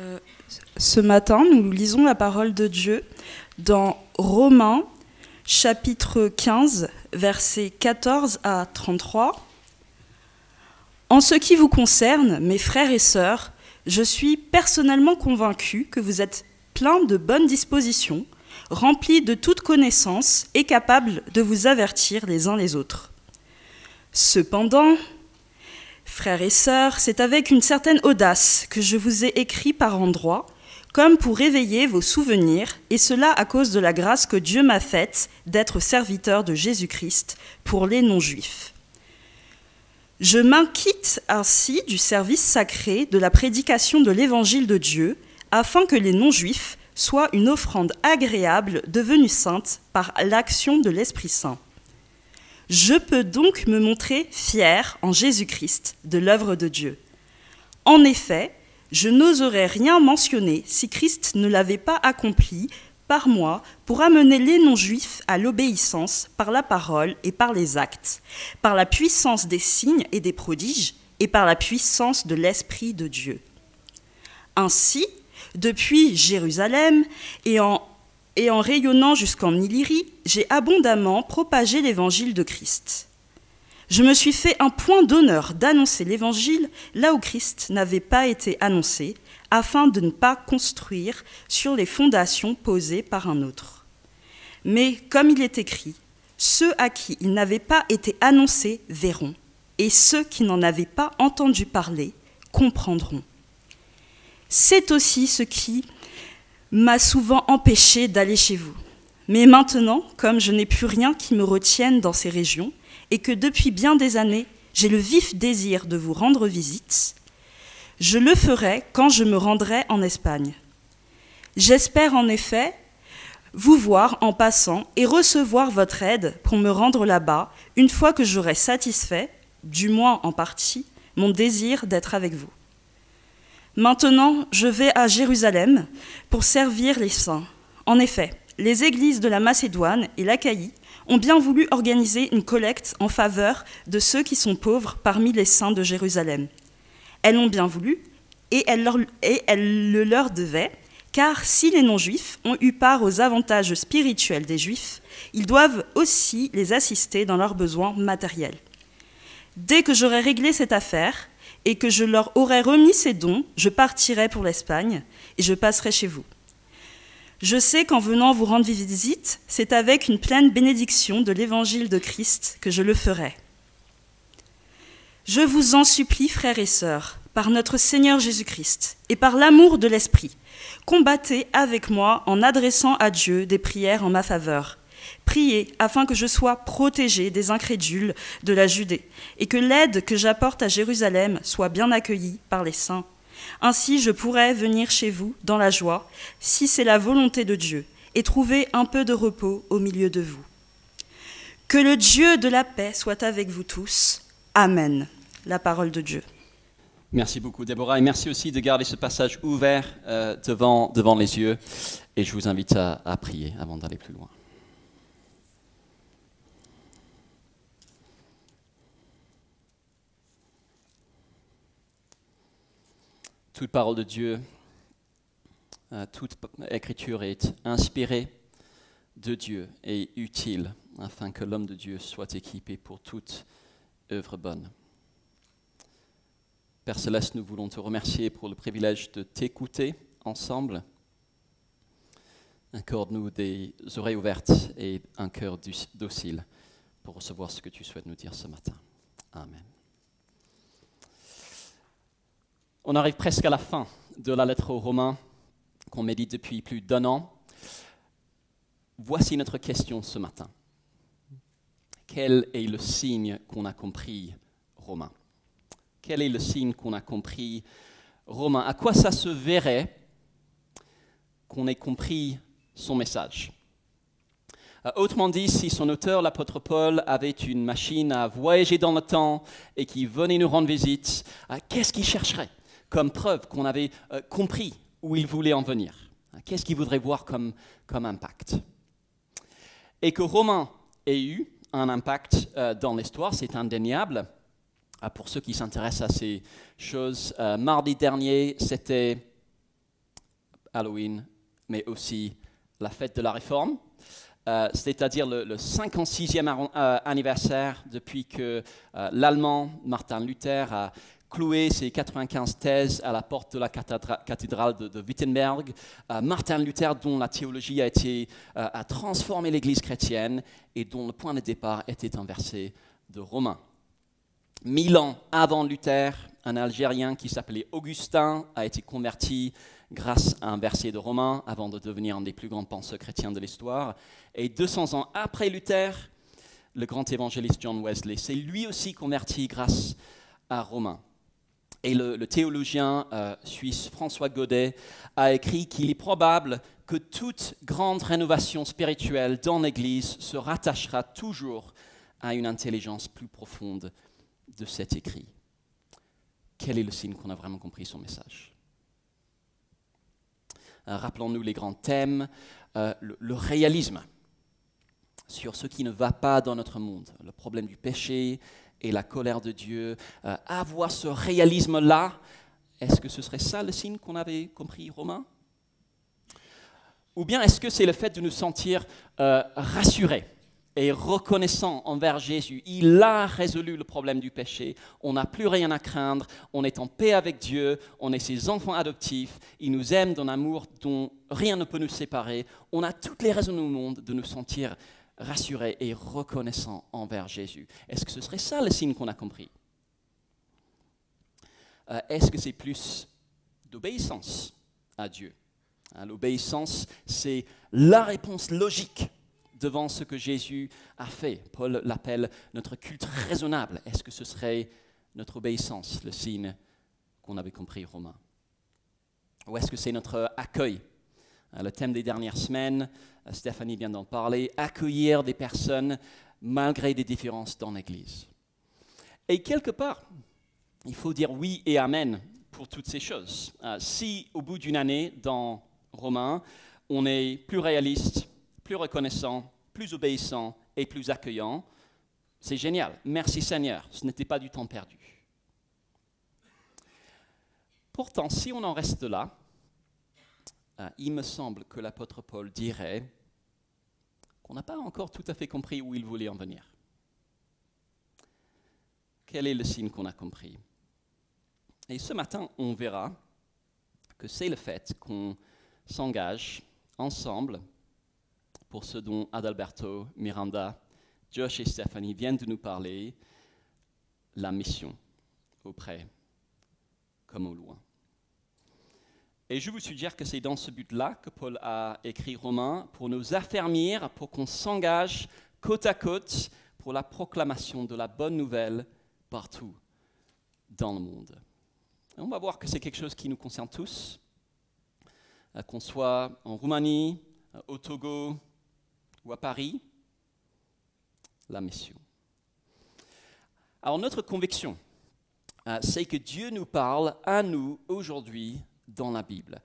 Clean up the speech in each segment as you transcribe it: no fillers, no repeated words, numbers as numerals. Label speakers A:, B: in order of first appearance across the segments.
A: Euh, Ce matin, nous lisons la parole de Dieu dans Romains, chapitre 15, versets 14 à 33. En ce qui vous concerne, mes frères et sœurs, je suis personnellement convaincu que vous êtes pleins de bonnes dispositions, remplis de toute connaissance et capables de vous avertir les uns les autres. Cependant, frères et sœurs, c'est avec une certaine audace que je vous ai écrit par endroits, comme pour réveiller vos souvenirs, et cela à cause de la grâce que Dieu m'a faite d'être serviteur de Jésus-Christ pour les non-juifs. Je m'inquiète ainsi du service sacré de la prédication de l'évangile de Dieu, afin que les non-juifs soient une offrande agréable devenue sainte par l'action de l'Esprit Saint. Je peux donc me montrer fier en Jésus-Christ de l'œuvre de Dieu. En effet, je n'oserais rien mentionner si Christ ne l'avait pas accompli par moi pour amener les non-juifs à l'obéissance par la parole et par les actes, par la puissance des signes et des prodiges et par la puissance de l'Esprit de Dieu. Ainsi, depuis Jérusalem et en rayonnant jusqu'en Illyrie, j'ai abondamment propagé l'évangile de Christ. Je me suis fait un point d'honneur d'annoncer l'évangile là où Christ n'avait pas été annoncé, afin de ne pas construire sur les fondations posées par un autre. Mais comme il est écrit, ceux à qui il n'avait pas été annoncé verront, et ceux qui n'en avaient pas entendu parler comprendront. C'est aussi ce qui m'a souvent empêché d'aller chez vous. Mais maintenant, comme je n'ai plus rien qui me retienne dans ces régions, et que depuis bien des années, j'ai le vif désir de vous rendre visite, je le ferai quand je me rendrai en Espagne. J'espère en effet vous voir en passant et recevoir votre aide pour me rendre là-bas, une fois que j'aurai satisfait, du moins en partie, mon désir d'être avec vous. Maintenant, je vais à Jérusalem pour servir les saints. En effet, les églises de la Macédoine et l'Achaïe ont bien voulu organiser une collecte en faveur de ceux qui sont pauvres parmi les saints de Jérusalem. Elles l'ont bien voulu et elles le leur devaient, car si les non-juifs ont eu part aux avantages spirituels des juifs, ils doivent aussi les assister dans leurs besoins matériels. Dès que j'aurai réglé cette affaire et que je leur aurai remis ces dons, je partirai pour l'Espagne et je passerai chez vous. Je sais qu'en venant vous rendre visite, c'est avec une pleine bénédiction de l'évangile de Christ que je le ferai. Je vous en supplie, frères et sœurs, par notre Seigneur Jésus-Christ et par l'amour de l'Esprit, combattez avec moi en adressant à Dieu des prières en ma faveur. Priez afin que je sois protégé des incrédules de la Judée et que l'aide que j'apporte à Jérusalem soit bien accueillie par les saints. Ainsi, je pourrai venir chez vous dans la joie, si c'est la volonté de Dieu, et trouver un peu de repos au milieu de vous. Que le Dieu de la paix soit avec vous tous. Amen. La parole de Dieu.
B: Merci beaucoup, Déborah, et merci aussi de garder ce passage ouvert devant les yeux. Et je vous invite à prier avant d'aller plus loin. Toute parole de Dieu, toute écriture est inspirée de Dieu et utile afin que l'homme de Dieu soit équipé pour toute œuvre bonne. Père Céleste, nous voulons te remercier pour le privilège de t'écouter ensemble. Accorde-nous des oreilles ouvertes et un cœur docile pour recevoir ce que tu souhaites nous dire ce matin. Amen. On arrive presque à la fin de la lettre aux Romains qu'on médite depuis plus d'1 an. Voici notre question ce matin. Quel est le signe qu'on a compris Romains? Quel est le signe qu'on a compris Romains? À quoi ça se verrait qu'on ait compris son message? Autrement dit, si son auteur, l'apôtre Paul, avait une machine à voyager dans le temps et qui venait nous rendre visite, qu'est-ce qu'il chercherait comme preuve qu'on avait compris où il voulait en venir? Qu'est-ce qu'il voudrait voir comme impact? Et que Romains ait eu un impact dans l'histoire, c'est indéniable. Pour ceux qui s'intéressent à ces choses, mardi dernier, c'était Halloween, mais aussi la fête de la Réforme, c'est-à-dire le 56e anniversaire depuis que l'Allemand Martin Luther a cloué ses 95 thèses à la porte de la cathédrale de Wittenberg. Martin Luther, dont la théologie a transformé l'Église chrétienne et dont le point de départ était un verset de Romains. 1000 ans avant Luther, un Algérien qui s'appelait Augustin a été converti grâce à un verset de Romains avant de devenir un des plus grands penseurs chrétiens de l'histoire. Et 200 ans après Luther, le grand évangéliste John Wesley s'est lui aussi converti grâce à Romains. Et le théologien suisse François Godet a écrit qu'il est probable que toute grande rénovation spirituelle dans l'Église se rattachera toujours à une intelligence plus profonde de cet écrit. Quel est le signe qu'on a vraiment compris son message? Rappelons-nous les grands thèmes, le réalisme sur ce qui ne va pas dans notre monde, le problème du péché et la colère de Dieu. Avoir ce réalisme-là, est-ce que ce serait ça le signe qu'on avait compris, Romain? Ou bien est-ce que c'est le fait de nous sentir rassurés et reconnaissants envers Jésus? Il a résolu le problème du péché, on n'a plus rien à craindre, on est en paix avec Dieu, on est ses enfants adoptifs, il nous aime d'un amour dont rien ne peut nous séparer. On a toutes les raisons au monde de nous sentir rassurés et reconnaissants envers Jésus. Est-ce que ce serait ça le signe qu'on a compris? Est-ce que c'est plus d'obéissance à Dieu? L'obéissance, c'est la réponse logique devant ce que Jésus a fait. Paul l'appelle notre culte raisonnable. Est-ce que ce serait notre obéissance, le signe qu'on avait compris, Romain? Ou est-ce que c'est notre accueil? Le thème des dernières semaines, Stéphanie vient d'en parler, accueillir des personnes malgré des différences dans l'Église. Et quelque part, il faut dire oui et amen pour toutes ces choses. Si au bout d'une année, dans Romains, on est plus réaliste, plus reconnaissant, plus obéissant et plus accueillant, c'est génial. Merci Seigneur, ce n'était pas du temps perdu. Pourtant, si on en reste là, il me semble que l'apôtre Paul dirait qu'on n'a pas encore tout à fait compris où il voulait en venir. Quel est le signe qu'on a compris? Et ce matin, on verra que c'est le fait qu'on s'engage ensemble pour ce dont Adalberto, Miranda, Josh et Stéphanie viennent de nous parler, la mission, auprès comme au loin. Et je vous suggère que c'est dans ce but-là que Paul a écrit Romains, pour nous affermir, pour qu'on s'engage côte à côte pour la proclamation de la bonne nouvelle partout dans le monde. Et on va voir que c'est quelque chose qui nous concerne tous, qu'on soit en Roumanie, au Togo ou à Paris, la mission. Alors notre conviction, c'est que Dieu nous parle à nous aujourd'hui dans la Bible.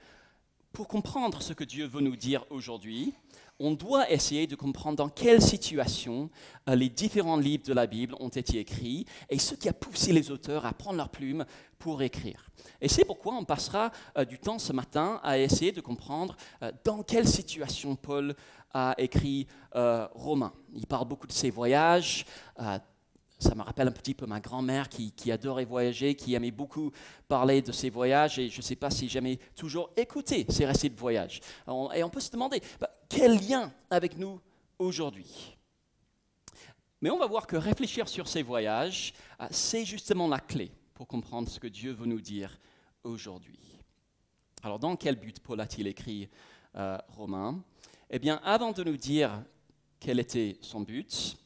B: Pour comprendre ce que Dieu veut nous dire aujourd'hui, on doit essayer de comprendre dans quelle situation les différents livres de la Bible ont été écrits et ce qui a poussé les auteurs à prendre leur plume pour écrire. Et c'est pourquoi on passera du temps ce matin à essayer de comprendre dans quelle situation Paul a écrit Romains. Il parle beaucoup de ses voyages. Ça me rappelle un petit peu ma grand-mère qui adorait voyager, qui aimait beaucoup parler de ses voyages, et je ne sais pas si j'aimais toujours écouter ses récits de voyage. Et on peut se demander, quel lien avec nous aujourd'hui? Mais on va voir que réfléchir sur ces voyages, c'est justement la clé pour comprendre ce que Dieu veut nous dire aujourd'hui. Alors, dans quel but Paul a-t-il écrit Romains? Eh bien, avant de nous dire quel était son but,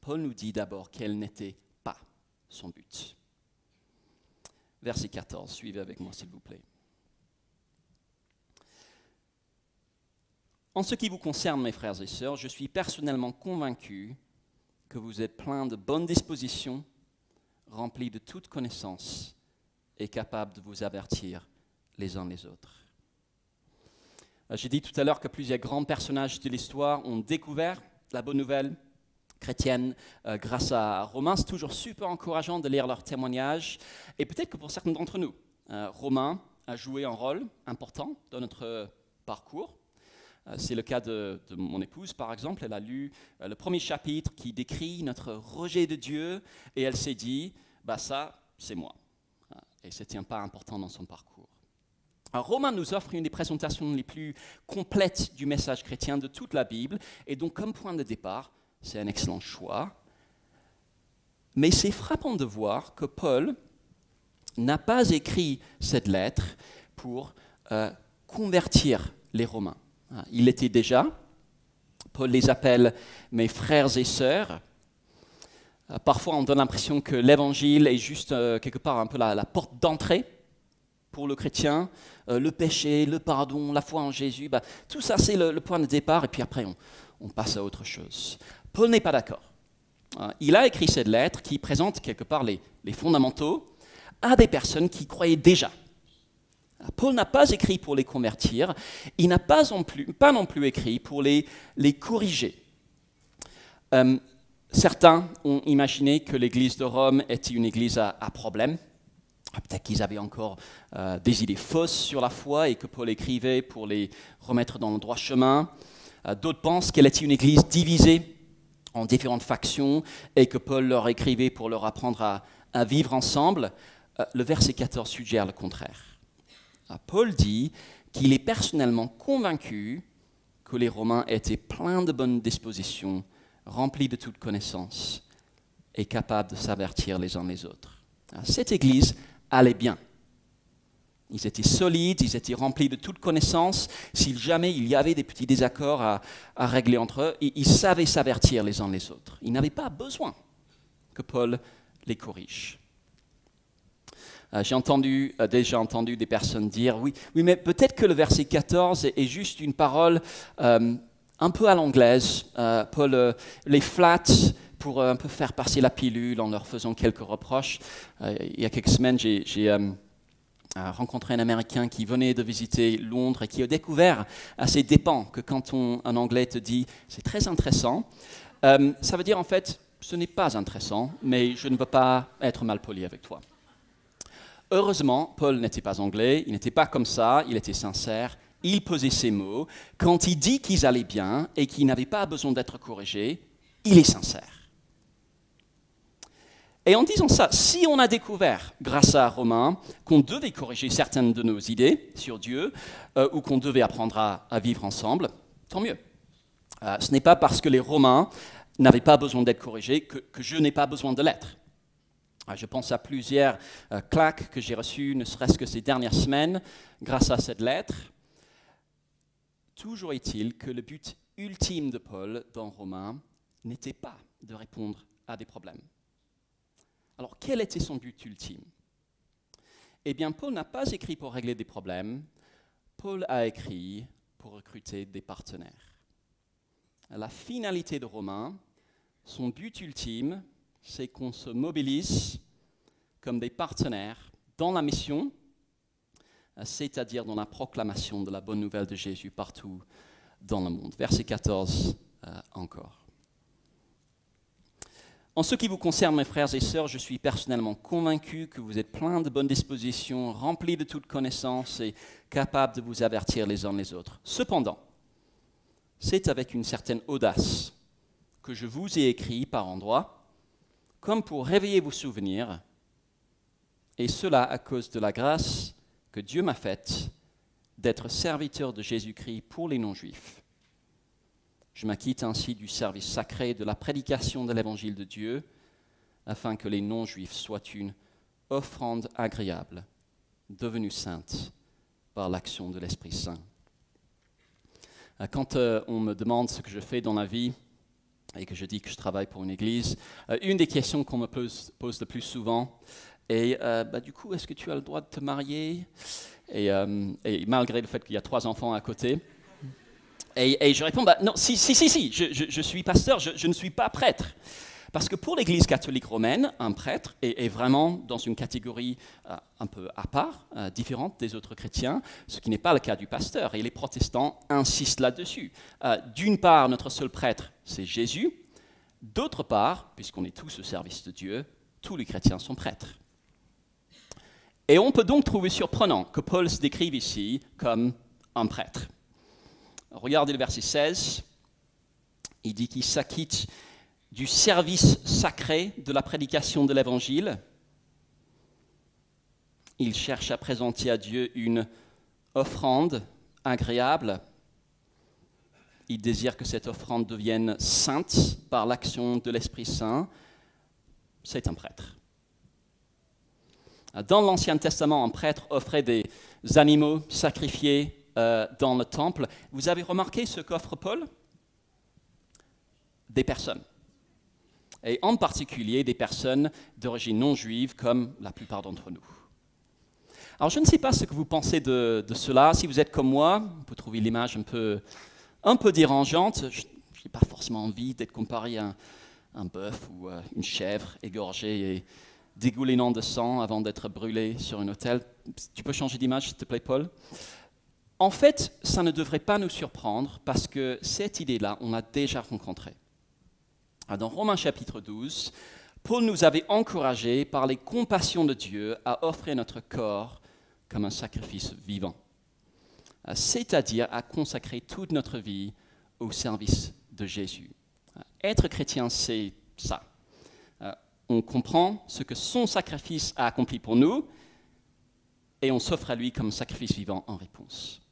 B: Paul nous dit d'abord quel n'était pas son but. Verset 14, suivez avec moi s'il vous plaît. En ce qui vous concerne, mes frères et sœurs, je suis personnellement convaincu que vous êtes pleins de bonnes dispositions, remplis de toute connaissance et capables de vous avertir les uns les autres. J'ai dit tout à l'heure que plusieurs grands personnages de l'histoire ont découvert la bonne nouvelle chrétienne grâce à Romains. C'est toujours super encourageant de lire leurs témoignages. Et peut-être que pour certains d'entre nous, Romains a joué un rôle important dans notre parcours. C'est le cas de mon épouse, par exemple. Elle a lu le premier chapitre qui décrit notre rejet de Dieu et elle s'est dit, ça, c'est moi. Et ce n'était pas important dans son parcours. Alors, Romains nous offre une des présentations les plus complètes du message chrétien de toute la Bible. Et donc, comme point de départ, c'est un excellent choix. Mais c'est frappant de voir que Paul n'a pas écrit cette lettre pour convertir les Romains. Il l'était déjà. Paul les appelle « mes frères et sœurs ». Parfois, on donne l'impression que l'évangile est juste quelque part un peu la porte d'entrée pour le chrétien. Le péché, le pardon, la foi en Jésus, tout ça c'est le point de départ et puis après on passe à autre chose. Paul n'est pas d'accord. Il a écrit cette lettre qui présente quelque part les fondamentaux à des personnes qui croyaient déjà. Paul n'a pas écrit pour les convertir, il n'a pas non plus écrit pour les corriger. Certains ont imaginé que l'église de Rome était une église à problème. Peut-être qu'ils avaient encore des idées fausses sur la foi et que Paul écrivait pour les remettre dans le droit chemin. D'autres pensent qu'elle était une église divisée en différentes factions et que Paul leur écrivait pour leur apprendre à vivre ensemble. Le verset 14 suggère le contraire. Paul dit qu'il est personnellement convaincu que les Romains étaient pleins de bonnes dispositions, remplis de toute connaissance et capables de s'avertir les uns les autres. Cette église allait bien. Ils étaient solides, ils étaient remplis de toute connaissance. Si jamais il y avait des petits désaccords à régler entre eux, ils savaient s'avertir les uns les autres. Ils n'avaient pas besoin que Paul les corrige. J'ai déjà entendu des personnes dire oui, mais peut-être que le verset 14 est juste une parole un peu à l'anglaise. Paul les flatte pour un peu faire passer la pilule en leur faisant quelques reproches. Il y a quelques semaines, j'ai rencontré un Américain qui venait de visiter Londres et qui a découvert à ses dépens que quand un Anglais te dit « c'est très intéressant », ça veut dire en fait « ce n'est pas intéressant, mais je ne veux pas être malpoli avec toi ». Heureusement, Paul n'était pas anglais, il n'était pas comme ça, il était sincère, il pesait ses mots. Quand il dit qu'ils allaient bien et qu'ils n'avaient pas besoin d'être corrigés, il est sincère. Et en disant ça, si on a découvert, grâce à Romains, qu'on devait corriger certaines de nos idées sur Dieu, ou qu'on devait apprendre à vivre ensemble, tant mieux. Ce n'est pas parce que les Romains n'avaient pas besoin d'être corrigés que je n'ai pas besoin de l'être. Je pense à plusieurs claques que j'ai reçues, ne serait-ce que ces dernières semaines, grâce à cette lettre. Toujours est-il que le but ultime de Paul dans Romains n'était pas de répondre à des problèmes. Alors, quel était son but ultime? Eh bien, Paul n'a pas écrit pour régler des problèmes, Paul a écrit pour recruter des partenaires. La finalité de Romains, son but ultime, c'est qu'on se mobilise comme des partenaires dans la mission, c'est-à-dire dans la proclamation de la bonne nouvelle de Jésus partout dans le monde. Verset 14 encore. En ce qui vous concerne, mes frères et sœurs, je suis personnellement convaincu que vous êtes pleins de bonnes dispositions, remplis de toute connaissance et capables de vous avertir les uns les autres. Cependant, c'est avec une certaine audace que je vous ai écrit par endroits, comme pour réveiller vos souvenirs, et cela à cause de la grâce que Dieu m'a faite d'être serviteur de Jésus-Christ pour les non-juifs. Je m'acquitte ainsi du service sacré de la prédication de l'évangile de Dieu, afin que les non-juifs soient une offrande agréable, devenue sainte par l'action de l'Esprit Saint. Quand on me demande ce que je fais dans la vie, et que je dis que je travaille pour une église, une des questions qu'on me pose le plus souvent est du coup, est-ce que tu as le droit de te marier et malgré le fait qu'il y a 3 enfants à côté. Et je réponds, non, si, je suis pasteur, je ne suis pas prêtre. Parce que pour l'Église catholique romaine, un prêtre est vraiment dans une catégorie un peu à part, différente des autres chrétiens, ce qui n'est pas le cas du pasteur. Et les protestants insistent là-dessus. D'une part, notre seul prêtre, c'est Jésus. D'autre part, puisqu'on est tous au service de Dieu, tous les chrétiens sont prêtres. Et on peut donc trouver surprenant que Paul se décrive ici comme un prêtre. Regardez le verset 16. Il dit qu'il s'acquitte du service sacré de la prédication de l'Évangile. Il cherche à présenter à Dieu une offrande agréable. Il désire que cette offrande devienne sainte par l'action de l'Esprit Saint. C'est un prêtre. Dans l'Ancien Testament, un prêtre offrait des animaux sacrifiés dans le temple. Vous avez remarqué ce qu'offre Paul? Des personnes. Et en particulier des personnes d'origine non juive, comme la plupart d'entre nous. Alors je ne sais pas ce que vous pensez de cela. Si vous êtes comme moi, vous pouvez trouver l'image un peu dérangeante. Je n'ai pas forcément envie d'être comparé à un bœuf ou une chèvre égorgée et dégoulinant de sang avant d'être brûlé sur une autel. Tu peux changer d'image, s'il te plaît, Paul? En fait, ça ne devrait pas nous surprendre parce que cette idée-là, on l'a déjà rencontrée. Dans Romains chapitre 12, Paul nous avait encouragés par les compassions de Dieu à offrir notre corps comme un sacrifice vivant, c'est-à-dire à consacrer toute notre vie au service de Jésus. Être chrétien, c'est ça. On comprend ce que son sacrifice a accompli pour nous et on s'offre à lui comme sacrifice vivant en réponse.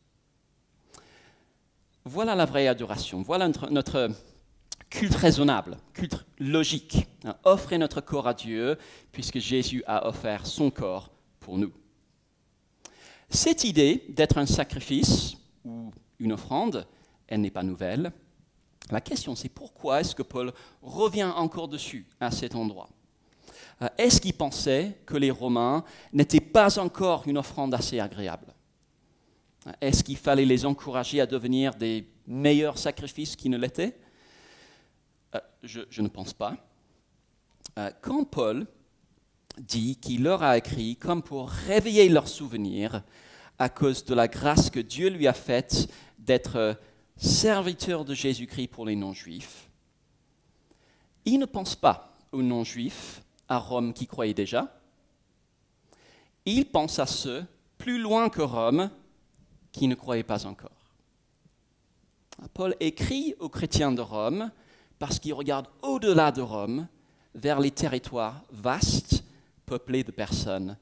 B: Voilà la vraie adoration. Voilà notre culte raisonnable, culte logique. Offrir notre corps à Dieu puisque Jésus a offert son corps pour nous. Cette idée d'être un sacrifice ou une offrande, elle n'est pas nouvelle. La question, c'est pourquoi est-ce que Paul revient encore dessus à cet endroit? Est-ce qu'il pensait que les Romains n'étaient pas encore une offrande assez agréable? Est-ce qu'il fallait les encourager à devenir des meilleurs sacrifices qu'ils ne l'étaient? Je ne pense pas. Quand Paul dit qu'il leur a écrit comme pour réveiller leurs souvenirs à cause de la grâce que Dieu lui a faite d'être serviteur de Jésus-Christ pour les non-juifs, il ne pense pas aux non-juifs à Rome qui croyaient déjà. Il pense à ceux plus loin que Rome qui ne croyaient pas encore. Paul écrit aux chrétiens de Rome parce qu'il regarde au-delà de Rome vers les territoires vastes, peuplés de personnes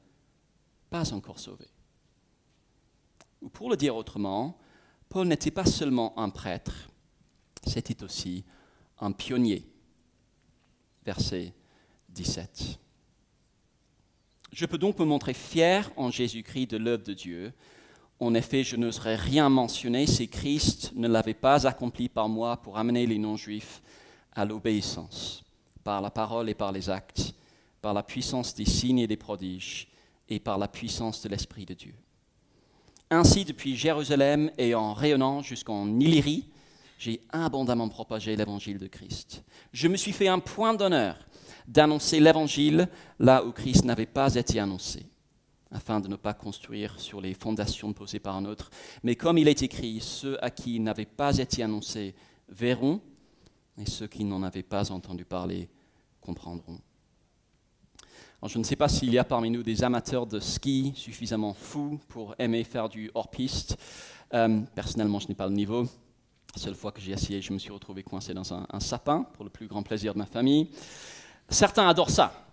B: pas encore sauvées. Ou pour le dire autrement, Paul n'était pas seulement un prêtre, c'était aussi un pionnier. Verset 17. Je peux donc me montrer fier en Jésus-Christ de l'œuvre de Dieu. En effet, je n'oserais rien mentionner si Christ ne l'avait pas accompli par moi pour amener les non-juifs à l'obéissance, par la parole et par les actes, par la puissance des signes et des prodiges, et par la puissance de l'Esprit de Dieu. Ainsi, depuis Jérusalem et en rayonnant jusqu'en Illyrie, j'ai abondamment propagé l'évangile de Christ. Je me suis fait un point d'honneur d'annoncer l'évangile là où Christ n'avait pas été annoncé, afin de ne pas construire sur les fondations posées par un autre. Mais comme il est écrit, ceux à qui il n'avait pas été annoncé verront, et ceux qui n'en avaient pas entendu parler comprendront. Alors, je ne sais pas s'il y a parmi nous des amateurs de ski suffisamment fous pour aimer faire du hors-piste. Personnellement, je n'ai pas le niveau. La seule fois que j'ai essayé, je me suis retrouvé coincé dans un sapin, pour le plus grand plaisir de ma famille. Certains adorent ça,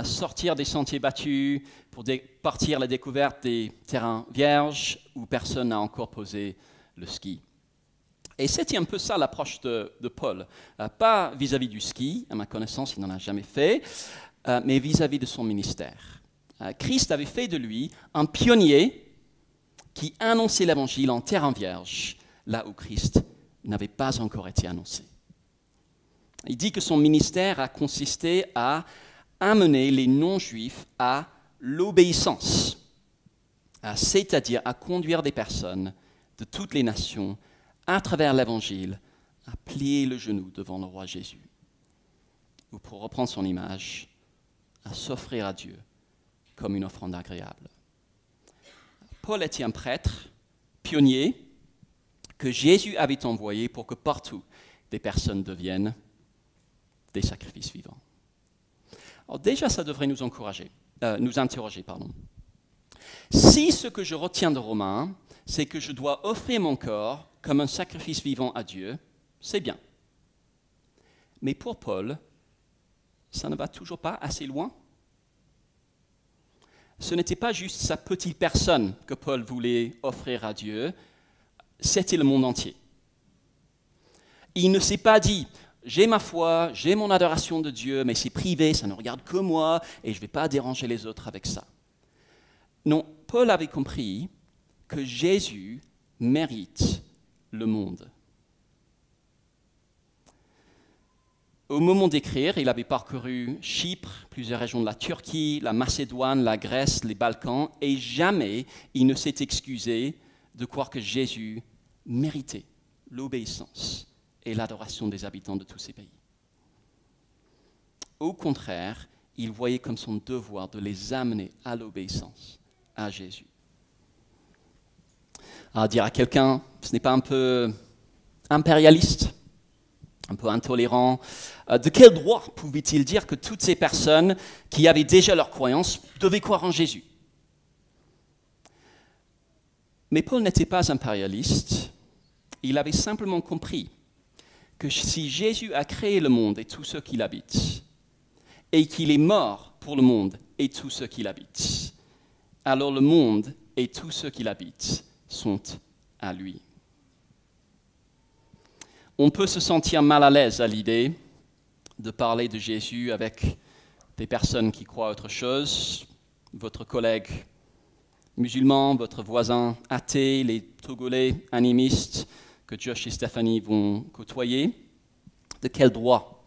B: sortir des sentiers battus pour partir à la découverte des terrains vierges où personne n'a encore posé le ski. Et c'était un peu ça l'approche de Paul. Pas vis-à-vis du ski, à ma connaissance, il n'en a jamais fait, mais vis-à-vis de son ministère. Christ avait fait de lui un pionnier qui annonçait l'évangile en terrain vierge, là où Christ n'avait pas encore été annoncé. Il dit que son ministère a consisté à amener les non-juifs à l'obéissance, c'est-à-dire à conduire des personnes de toutes les nations à travers l'évangile, à plier le genou devant le roi Jésus. Ou pour reprendre son image, à s'offrir à Dieu comme une offrande agréable. Paul était un prêtre, pionnier, que Jésus avait envoyé pour que partout des personnes deviennent des sacrifices vivants. Alors déjà, ça devrait nous interroger. Si ce que je retiens de Romains, c'est que je dois offrir mon corps comme un sacrifice vivant à Dieu, c'est bien. Mais pour Paul, ça ne va toujours pas assez loin. Ce n'était pas juste sa petite personne que Paul voulait offrir à Dieu, c'était le monde entier. Il ne s'est pas dit, j'ai ma foi, j'ai mon adoration de Dieu, mais c'est privé, ça ne regarde que moi, et je ne vais pas déranger les autres avec ça. Non, Paul avait compris que Jésus mérite le monde. Au moment d'écrire, il avait parcouru Chypre, plusieurs régions de la Turquie, la Macédoine, la Grèce, les Balkans, et jamais il ne s'est excusé de croire que Jésus méritait l'obéissance et l'adoration des habitants de tous ces pays. Au contraire, il voyait comme son devoir de les amener à l'obéissance à Jésus. À dire à quelqu'un, ce n'est pas un peu impérialiste, un peu intolérant, de quel droit pouvait-il dire que toutes ces personnes qui avaient déjà leur croyance devaient croire en Jésus? Mais Paul n'était pas impérialiste, il avait simplement compris que si Jésus a créé le monde et tous ceux qui l'habitent, et qu'il est mort pour le monde et tous ceux qui l'habitent, alors le monde et tous ceux qui l'habitent sont à lui. On peut se sentir mal à l'aise à l'idée de parler de Jésus avec des personnes qui croient autre chose, votre collègue musulman, votre voisin athée, les Togolais animistes que Josh et Stéphanie vont côtoyer. De quel droit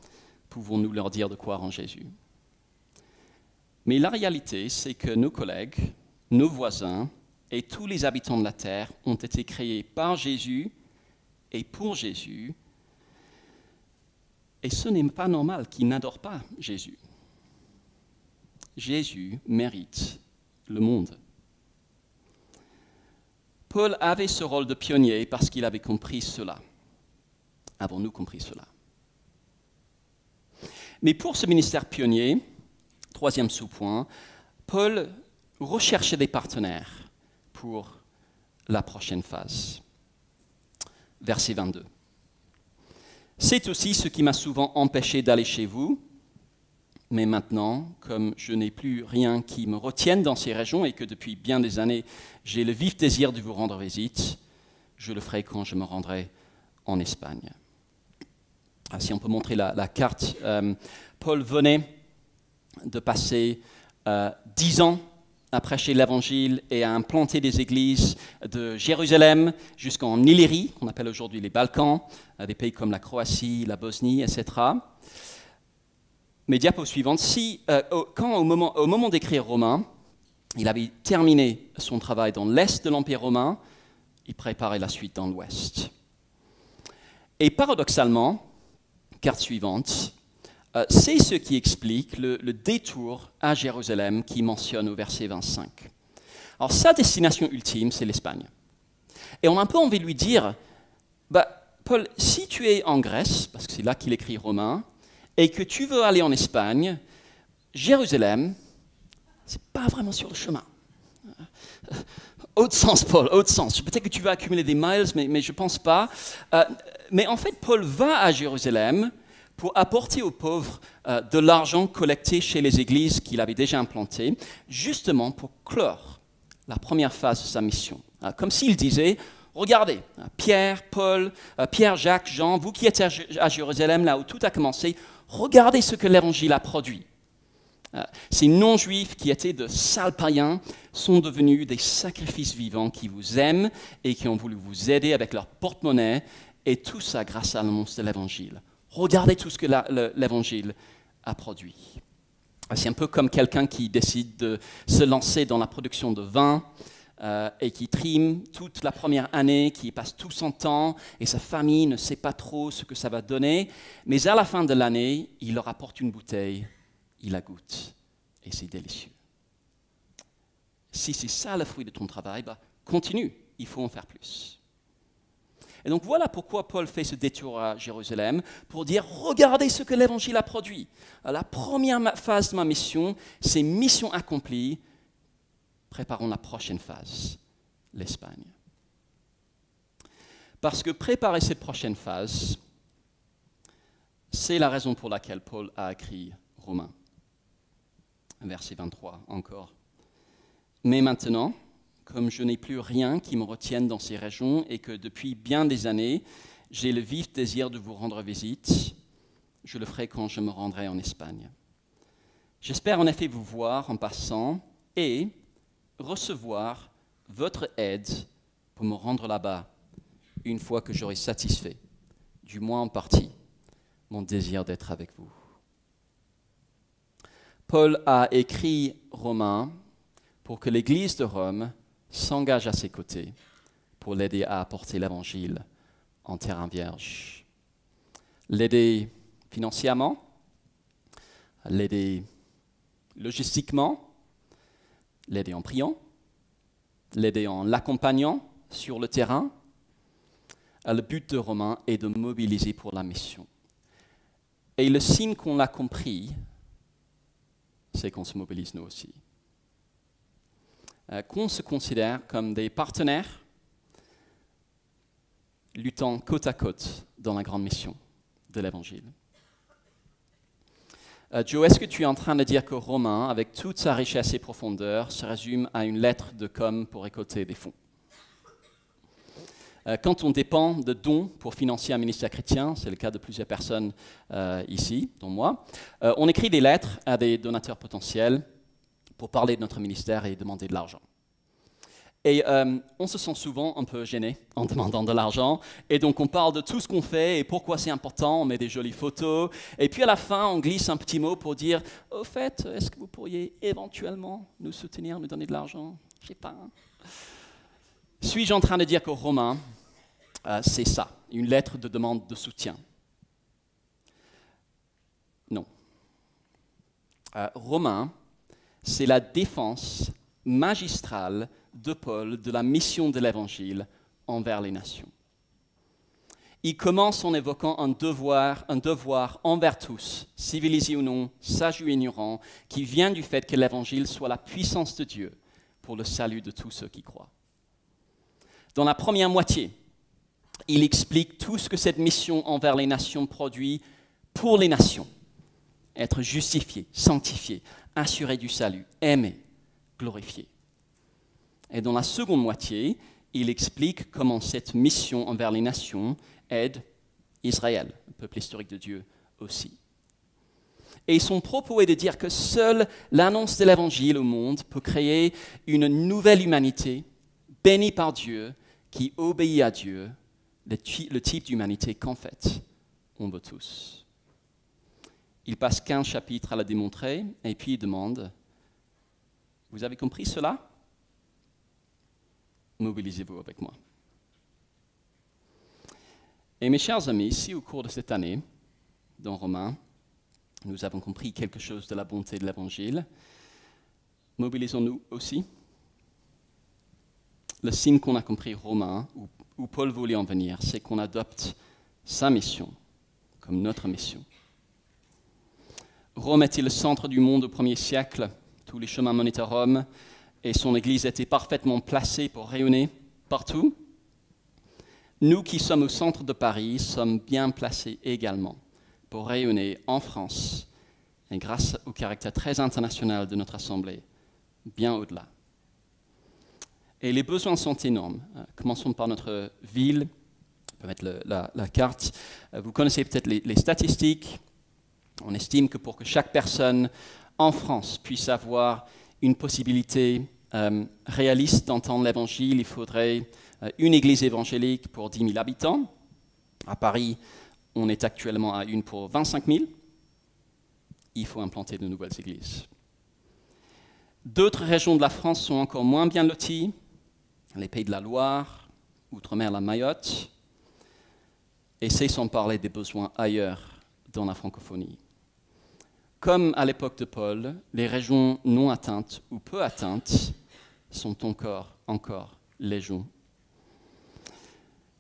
B: pouvons-nous leur dire de croire en Jésus? Mais la réalité, c'est que nos collègues, nos voisins et tous les habitants de la terre ont été créés par Jésus et pour Jésus, et ce n'est pas normal qu'ils n'adorent pas Jésus. Jésus mérite le monde. Paul avait ce rôle de pionnier parce qu'il avait compris cela. Avons-nous compris cela? Mais pour ce ministère pionnier, troisième sous-point, Paul recherchait des partenaires pour la prochaine phase. Verset 22. C'est aussi ce qui m'a souvent empêché d'aller chez vous, mais maintenant, comme je n'ai plus rien qui me retienne dans ces régions et que depuis bien des années, j'ai le vif désir de vous rendre visite, je le ferai quand je me rendrai en Espagne. Si on peut montrer la carte, Paul venait de passer 10 ans à prêcher l'Évangile et à implanter des églises de Jérusalem jusqu'en Illyrie, qu'on appelle aujourd'hui les Balkans, des pays comme la Croatie, la Bosnie, etc. Mais diapo suivante, au moment d'écrire Romains, il avait terminé son travail dans l'Est de l'Empire romain, il préparait la suite dans l'Ouest. Et paradoxalement, carte suivante, c'est ce qui explique le détour à Jérusalem qu'il mentionne au verset 25. Alors sa destination ultime, c'est l'Espagne. Et on a un peu envie de lui dire, Paul, si tu es en Grèce, parce que c'est là qu'il écrit Romains, et que tu veux aller en Espagne, Jérusalem, c'est pas vraiment sur le chemin. Autre sens, Paul, autre sens. Peut-être que tu vas accumuler des miles, mais je ne pense pas. Mais en fait, Paul va à Jérusalem pour apporter aux pauvres de l'argent collecté chez les églises qu'il avait déjà implantées, justement pour clore la première phase de sa mission. Comme s'il disait, regardez, Pierre, Paul, Pierre, Jacques, Jean, vous qui êtes à Jérusalem, là où tout a commencé, regardez ce que l'Évangile a produit. Ces non-juifs qui étaient de sales païens sont devenus des sacrifices vivants qui vous aiment et qui ont voulu vous aider avec leur porte-monnaie, et tout ça grâce à l'annonce de l'Évangile. Regardez tout ce que l'Évangile a produit. C'est un peu comme quelqu'un qui décide de se lancer dans la production de vin et qui trime toute la première année, qui passe tout son temps, et sa famille ne sait pas trop ce que ça va donner, mais à la fin de l'année, il leur apporte une bouteille, il la goûte, et c'est délicieux. Si c'est ça le fruit de ton travail, continue, il faut en faire plus. Et donc voilà pourquoi Paul fait ce détour à Jérusalem, pour dire, regardez ce que l'Évangile a produit. La première phase de ma mission, c'est mission accomplie, préparons la prochaine phase, l'Espagne. Parce que préparer cette prochaine phase, c'est la raison pour laquelle Paul a écrit Romains. Verset 23 encore. Mais maintenant, comme je n'ai plus rien qui me retienne dans ces régions et que depuis bien des années, j'ai le vif désir de vous rendre visite, je le ferai quand je me rendrai en Espagne. J'espère en effet vous voir en passant et recevoir votre aide pour me rendre là-bas une fois que j'aurai satisfait, du moins en partie, mon désir d'être avec vous. Paul a écrit Romains pour que l'Église de Rome s'engage à ses côtés pour l'aider à apporter l'Évangile en terrain vierge. L'aider financièrement, l'aider logistiquement, l'aider en priant, l'aider en l'accompagnant sur le terrain. Le but de Romains est de mobiliser pour la mission. Et le signe qu'on l'a compris, c'est qu'on se mobilise nous aussi. Qu'on se considère comme des partenaires luttant côte à côte dans la grande mission de l'Évangile. Joe, est-ce que tu es en train de dire que Romains, avec toute sa richesse et profondeur, se résume à une lettre de com pour récolter des fonds? Quand on dépend de dons pour financer un ministère chrétien, c'est le cas de plusieurs personnes ici, dont moi, on écrit des lettres à des donateurs potentiels pour parler de notre ministère et demander de l'argent. Et on se sent souvent un peu gêné en demandant de l'argent, et donc on parle de tout ce qu'on fait et pourquoi c'est important, on met des jolies photos, et puis à la fin on glisse un petit mot pour dire « Au fait, est-ce que vous pourriez éventuellement nous soutenir, nous donner de l'argent ?» Je sais pas. Suis-je en train de dire qu'aux Romains, c'est ça, une lettre de demande de soutien? Non. Romains, c'est la défense magistrale de Paul de la mission de l'Évangile envers les nations. Il commence en évoquant un devoir envers tous, civilisés ou non, sages ou ignorants, qui vient du fait que l'Évangile soit la puissance de Dieu pour le salut de tous ceux qui croient. Dans la première moitié, il explique tout ce que cette mission envers les nations produit pour les nations. Être justifié, sanctifié, assuré du salut, aimé, glorifié. Et dans la seconde moitié, il explique comment cette mission envers les nations aide Israël, le peuple historique de Dieu aussi. Et son propos est de dire que seule l'annonce de l'Évangile au monde peut créer une nouvelle humanité bénie par Dieu, qui obéit à Dieu, le type d'humanité qu'en fait, on veut tous. Il passe 15 chapitres à la démontrer, et puis il demande, « Vous avez compris cela ? Mobilisez-vous avec moi. » Et mes chers amis, si au cours de cette année, dans Romains, nous avons compris quelque chose de la bonté de l'Évangile, mobilisons-nous aussi. Le signe qu'on a compris Romains, où Paul voulait en venir, c'est qu'on adopte sa mission comme notre mission. Rome était le centre du monde au 1er siècle. Tous les chemins menaient à Rome et son Église était parfaitement placée pour rayonner partout. Nous qui sommes au centre de Paris sommes bien placés également pour rayonner en France et grâce au caractère très international de notre Assemblée, bien au-delà. Et les besoins sont énormes. Commençons par notre ville. On peut mettre la carte. Vous connaissez peut-être les statistiques. On estime que pour que chaque personne en France puisse avoir une possibilité réaliste d'entendre l'Évangile, il faudrait une église évangélique pour 10 000 habitants. À Paris, on est actuellement à une pour 25 000. Il faut implanter de nouvelles églises. D'autres régions de la France sont encore moins bien loties. Les Pays de la Loire, Outre-mer, la Mayotte, et c'est sans parler des besoins ailleurs dans la francophonie. Comme à l'époque de Paul, les régions non atteintes ou peu atteintes sont encore légion.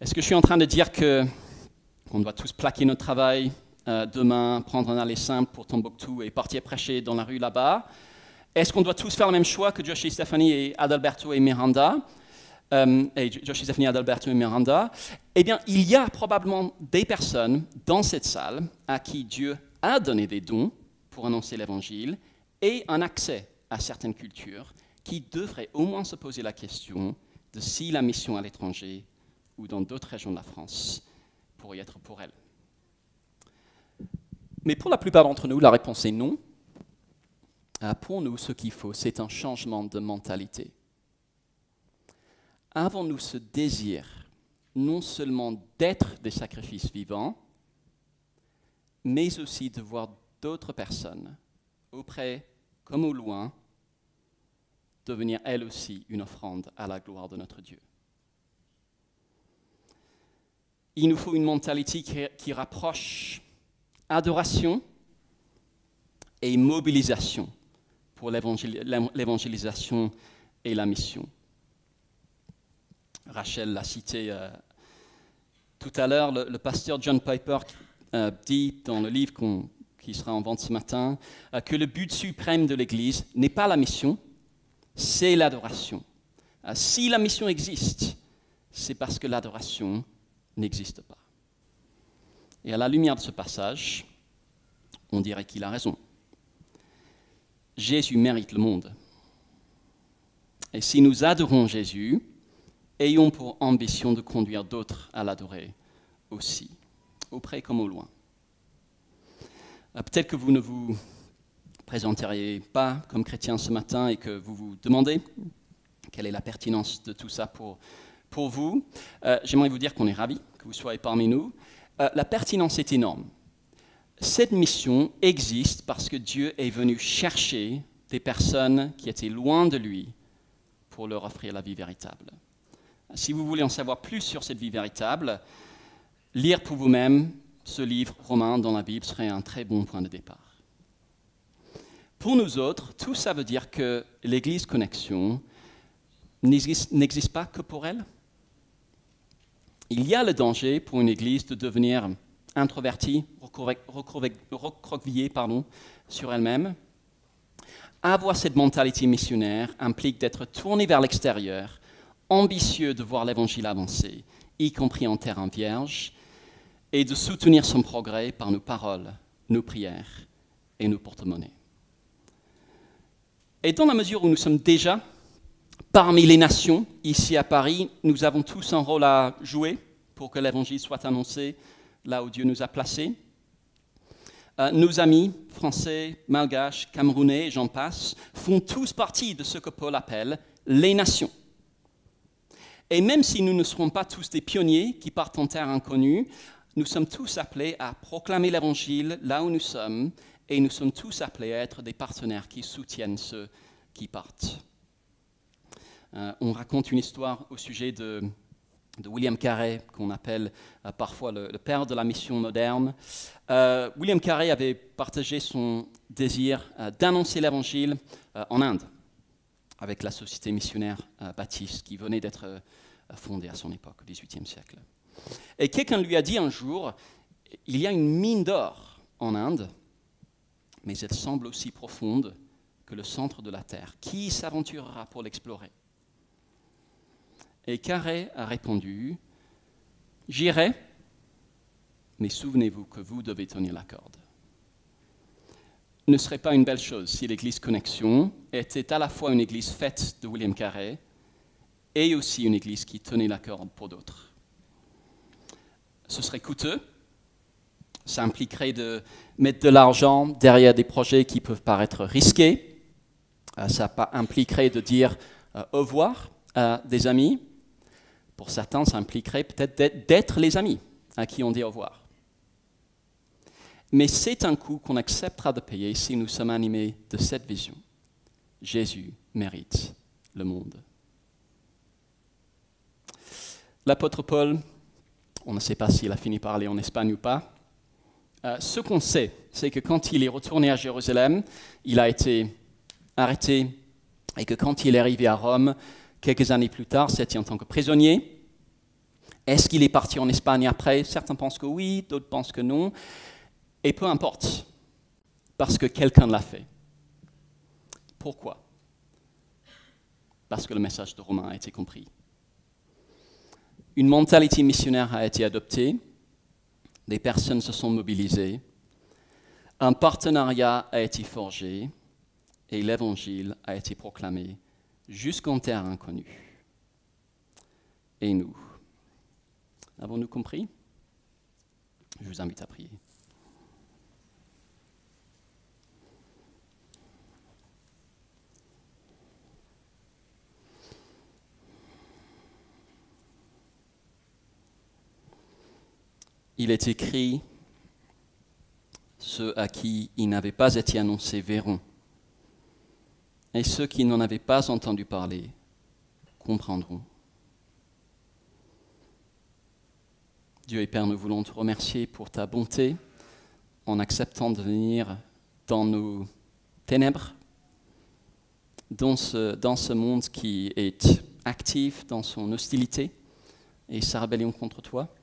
B: Est-ce que je suis en train de dire qu'on doit tous plaquer notre travail demain, prendre un aller simple pour Tombouctou et partir prêcher dans la rue là-bas? Est-ce qu'on doit tous faire le même choix que Josh et Stephanie et Adalberto et Miranda Josh et Stephanie, Adalberto et Miranda? Eh bien, il y a probablement des personnes dans cette salle à qui Dieu a donné des dons pour annoncer l'Évangile et un accès à certaines cultures qui devraient au moins se poser la question de si la mission à l'étranger ou dans d'autres régions de la France pourrait être pour elles. Mais pour la plupart d'entre nous, la réponse est non. Pour nous, ce qu'il faut, c'est un changement de mentalité. Avons-nous ce désir non seulement d'être des sacrifices vivants, mais aussi de voir d'autres personnes, auprès comme au loin, devenir elles aussi une offrande à la gloire de notre Dieu? Il nous faut une mentalité qui rapproche adoration et mobilisation pour l'évangélisation et la mission. Rachel l'a cité tout à l'heure, le pasteur John Piper dit dans le livre qui sera en vente ce matin que le but suprême de l'Église n'est pas la mission, c'est l'adoration. Si la mission existe, c'est parce que l'adoration n'existe pas. Et à la lumière de ce passage, on dirait qu'il a raison. Jésus mérite le monde. Et si nous adorons Jésus, ayons pour ambition de conduire d'autres à l'adorer aussi, auprès comme au loin. Peut-être que vous ne vous présenteriez pas comme chrétien ce matin et que vous vous demandez quelle est la pertinence de tout ça pour vous. J'aimerais vous dire qu'on est ravis que vous soyez parmi nous. La pertinence est énorme. Cette mission existe parce que Dieu est venu chercher des personnes qui étaient loin de lui pour leur offrir la vie véritable. Si vous voulez en savoir plus sur cette vie véritable, lire pour vous-même ce livre Romains dans la Bible serait un très bon point de départ. Pour nous autres, tout ça veut dire que l'Église Connexion n'existe pas que pour elle. Il y a le danger pour une Église de devenir introvertie, recroquevillée sur elle-même. Avoir cette mentalité missionnaire implique d'être tourné vers l'extérieur, ambitieux de voir l'Évangile avancer, y compris en terrain vierge, et de soutenir son progrès par nos paroles, nos prières et nos porte-monnaies. Et dans la mesure où nous sommes déjà parmi les nations, ici à Paris, nous avons tous un rôle à jouer pour que l'Évangile soit annoncé là où Dieu nous a placés. Nos amis français, malgaches, camerounais, j'en passe, font tous partie de ce que Paul appelle les nations. Et même si nous ne serons pas tous des pionniers qui partent en terre inconnue, nous sommes tous appelés à proclamer l'Évangile là où nous sommes, et nous sommes tous appelés à être des partenaires qui soutiennent ceux qui partent. On raconte une histoire au sujet de William Carey, qu'on appelle parfois le père de la mission moderne. William Carey avait partagé son désir d'annoncer l'Évangile en Inde, avec la société missionnaire baptiste qui venait d'être fondée à son époque, au XVIIIe siècle. Et quelqu'un lui a dit un jour, il y a une mine d'or en Inde, mais elle semble aussi profonde que le centre de la terre. Qui s'aventurera pour l'explorer? Et Carey a répondu, j'irai, mais souvenez-vous que vous devez tenir la corde. Ne serait pas une belle chose si l'Église Connexion était à la fois une église faite de William Carey et aussi une église qui tenait la corde pour d'autres. Ce serait coûteux, ça impliquerait de mettre de l'argent derrière des projets qui peuvent paraître risqués, ça impliquerait de dire au revoir à des amis. Pour certains, ça impliquerait peut-être d'être les amis à qui on dit au revoir. Mais c'est un coût qu'on acceptera de payer si nous sommes animés de cette vision. Jésus mérite le monde. L'apôtre Paul, on ne sait pas s'il a fini par aller en Espagne ou pas. Ce qu'on sait, c'est que quand il est retourné à Jérusalem, il a été arrêté et que quand il est arrivé à Rome, quelques années plus tard, c'était en tant que prisonnier. Est-ce qu'il est parti en Espagne après? Certains pensent que oui, d'autres pensent que non. Et peu importe, parce que quelqu'un l'a fait. Pourquoi? Parce que le message de Romains a été compris. Une mentalité missionnaire a été adoptée, des personnes se sont mobilisées, un partenariat a été forgé et l'évangile a été proclamé jusqu'en terre inconnue. Et nous, avons-nous compris? Je vous invite à prier. Il est écrit, ceux à qui il n'avait pas été annoncé verront, et ceux qui n'en avaient pas entendu parler comprendront. Dieu et Père, nous voulons te remercier pour ta bonté en acceptant de venir dans nos ténèbres, dans ce monde qui est actif dans son hostilité et sa rébellion contre toi.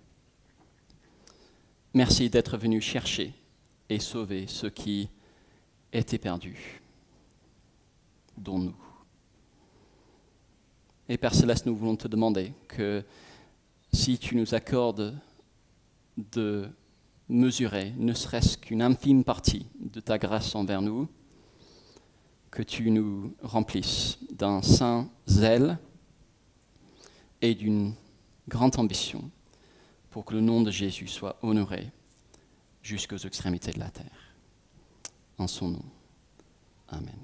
B: Merci d'être venu chercher et sauver ceux qui étaient perdus, dont nous. Et Père Céleste, nous voulons te demander que si tu nous accordes de mesurer, ne serait-ce qu'une infime partie de ta grâce envers nous, que tu nous remplisses d'un saint zèle et d'une grande ambition pour que le nom de Jésus soit honoré jusqu'aux extrémités de la terre. En son nom. Amen.